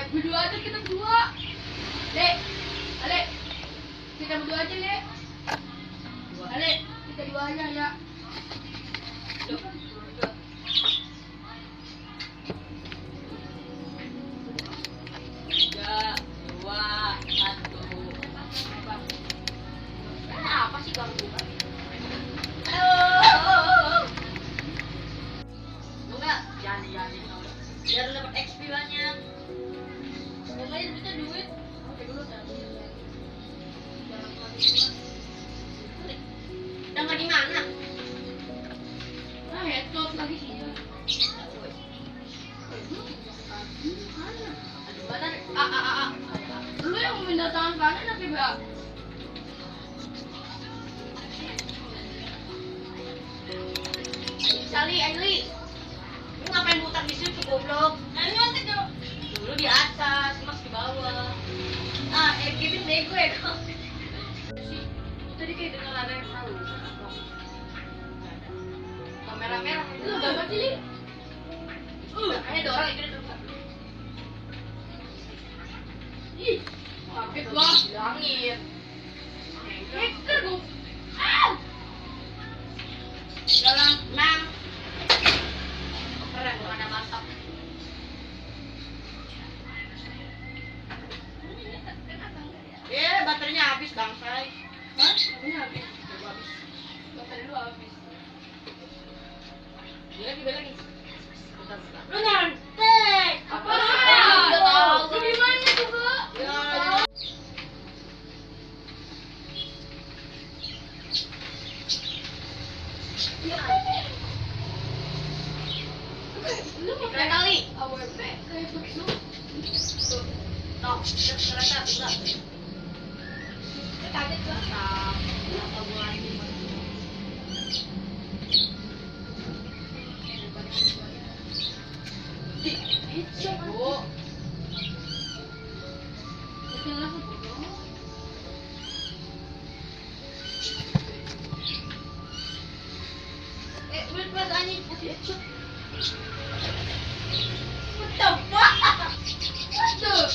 Berdua aja kita berdua. Dek, Ale, kita berdua aja, Dek. Ale, kita dua aja ya. Tiga, dua, satu. Kenapa sih ganggu? Enggak, jangan. Biar dapat XP banyak. Lumayan bisa duit. Oke dulu jangan di mana? Nah, headshot lagi sih. Aduh, badan. Lu yang memindah tangan kanan apa ya? Aili. Lu ngapain muter di situ goblok? Ayo ngontek dong. Dulu di atas, Mas di bawah. Kevin bego ya kok. Tadi kayak dengar ada yang tahu. Kamera merah. Lu gambar sih. Kayaknya ada orang itu tuh. Ih, kaget gua bilangin. Hacker gua. Dalam 6. Keren gua ada mantap. Baterainya habis bangsai. Hah? Baterainya habis. Baterai lu habis. Gila lagi. Bentar. Lu nyantek. Apa? Lu di mana tuh, Kak? Ya. Lu mau kali AWP kayak begitu. Tuh. Ternyata enggak. Kaget gua. Kenapa gua lagi Bu. Itu langsung bodoh. Buat anjing putih. What the fuck? Aduh.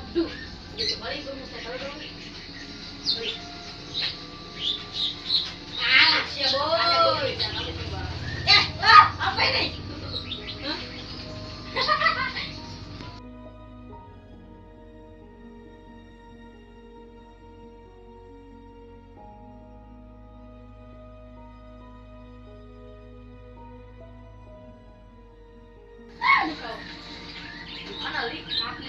Aduh, gitu balik gue mesti kali dong. Balik. Siap boy. Apa ini? Mana li? Mati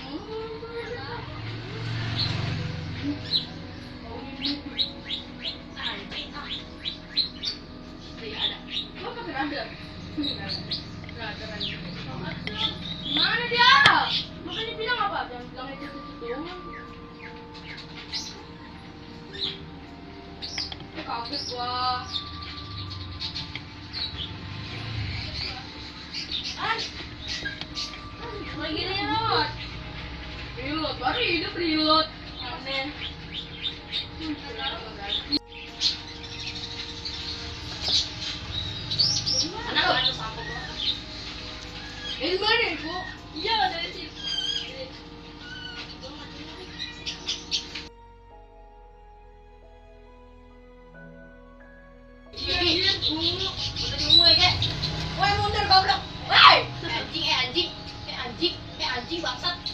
mana dia? Makanya bilang apa? Jangan bilang aja gitu doang. Kaget gua. Lagi reload. Reload, baru hidup reload. Aneh. Mana lo? Dari mana ibu? Iya dari situ. Iya, ungu ya kek. Woi mundur goblok. Woi, anjing bangsat.